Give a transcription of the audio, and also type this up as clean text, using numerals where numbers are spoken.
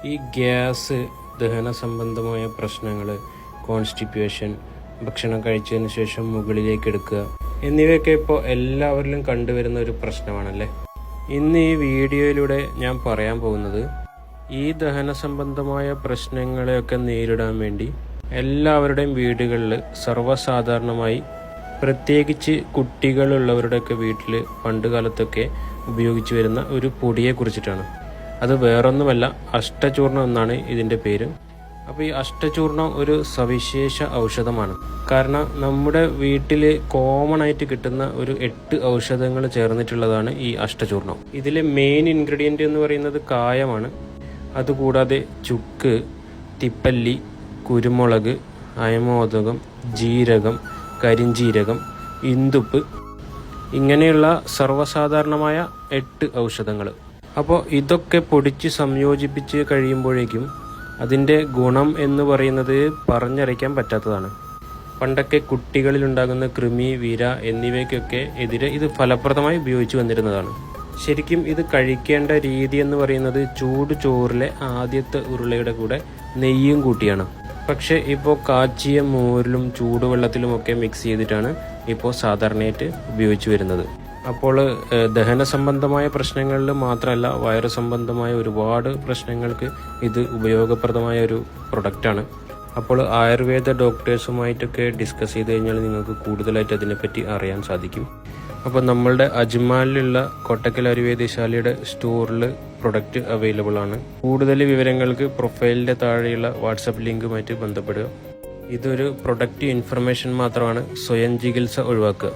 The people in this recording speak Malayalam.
ഈ ഗ്യാസ്, ദഹന സംബന്ധമായ പ്രശ്നങ്ങൾ, കോൺസ്റ്റിപ്പേഷൻ, ഭക്ഷണം കഴിച്ചതിന് ശേഷം മുകളിലേക്ക് എടുക്കുക എന്നിവയൊക്കെ ഇപ്പോൾ എല്ലാവരിലും കണ്ടുവരുന്ന ഒരു പ്രശ്നമാണല്ലേ. ഇന്ന് ഈ വീഡിയോയിലൂടെ ഞാൻ പറയാൻ പോകുന്നത് ഈ ദഹന സംബന്ധമായ പ്രശ്നങ്ങളെയൊക്കെ നേരിടാൻ വേണ്ടി എല്ലാവരുടെയും വീടുകളിൽ സർവ്വസാധാരണമായി, പ്രത്യേകിച്ച് കുട്ടികളുള്ളവരുടെയൊക്കെ വീട്ടിൽ പണ്ട് കാലത്തൊക്കെ ഉപയോഗിച്ചു വരുന്ന ഒരു പൊടിയെ കുറിച്ചിട്ടാണ്. അത് വേറൊന്നുമല്ല, അഷ്ടചൂർണം എന്നാണ് ഇതിൻ്റെ പേര്. അപ്പോൾ ഈ അഷ്ടചൂർണം ഒരു സവിശേഷ ഔഷധമാണ്. കാരണം നമ്മുടെ വീട്ടിൽ കോമൺ ആയിട്ട് കിട്ടുന്ന ഒരു 8 ഔഷധങ്ങൾ ചേർന്നിട്ടുള്ളതാണ് ഈ അഷ്ടചൂർണം. ഇതിലെ മെയിൻ ഇൻഗ്രീഡിയൻ്റ് എന്ന് പറയുന്നത് കായമാണ്. അതുകൂടാതെ ചുക്ക്, തിപ്പല്ലി, കുരുമുളക്, അയമോദകം, ജീരകം, കരിഞ്ജീരകം, ഇന്ദുപ്പ്, ഇങ്ങനെയുള്ള സർവ്വസാധാരണമായ 8 ഔഷധങ്ങൾ. അപ്പോൾ ഇതൊക്കെ പൊടിച്ച് സംയോജിപ്പിച്ച് കഴിയുമ്പോഴേക്കും അതിൻ്റെ ഗുണം എന്ന് പറയുന്നത് പറഞ്ഞറിയിക്കാൻ പറ്റാത്തതാണ്. പണ്ടൊക്കെ കുട്ടികളിലുണ്ടാകുന്ന കൃമി, വിര എന്നിവയ്ക്കൊക്കെ എതിരെ ഇത് ഫലപ്രദമായി ഉപയോഗിച്ചു വന്നിരുന്നതാണ്. ശരിക്കും ഇത് കഴിക്കേണ്ട രീതി എന്ന് പറയുന്നത് ചൂട് ചോറിലെ ആദ്യത്തെ ഉരുളയുടെ കൂടെ നെയ്യും കൂട്ടിയാണ്. പക്ഷേ ഇപ്പോൾ കാച്ചിയ മോരിലും ചൂടുവെള്ളത്തിലുമൊക്കെ മിക്സ് ചെയ്തിട്ടാണ് ഇപ്പോൾ സാധാരണയായിട്ട് ഉപയോഗിച്ചു വരുന്നത്. അപ്പോൾ ദഹന സംബന്ധമായ പ്രശ്നങ്ങളിൽ മാത്രമല്ല, വയറ് സംബന്ധമായ ഒരുപാട് പ്രശ്നങ്ങൾക്ക് ഇത് ഉപയോഗപ്രദമായ ഒരു പ്രൊഡക്റ്റാണ്. അപ്പോൾ ആയുർവേദ ഡോക്ടേഴ്സുമായിട്ടൊക്കെ ഡിസ്കസ് ചെയ്ത് കഴിഞ്ഞാൽ നിങ്ങൾക്ക് കൂടുതലായിട്ട് അതിനെപ്പറ്റി അറിയാൻ സാധിക്കും. അപ്പോൾ നമ്മളുടെ അജ്മാലിലുള്ള കോട്ടക്കൽ ആയുർവേദശാലയുടെ സ്റ്റോറിൽ പ്രൊഡക്റ്റ് അവൈലബിൾ ആണ്. കൂടുതൽ വിവരങ്ങൾക്ക് പ്രൊഫൈലിൻ്റെ താഴെയുള്ള വാട്സപ്പ് ലിങ്കുമായിട്ട് ബന്ധപ്പെടുക. ഇതൊരു പ്രൊഡക്റ്റ് ഇൻഫർമേഷൻ മാത്രമാണ്. സ്വയം ചികിത്സ ഒഴിവാക്കുക.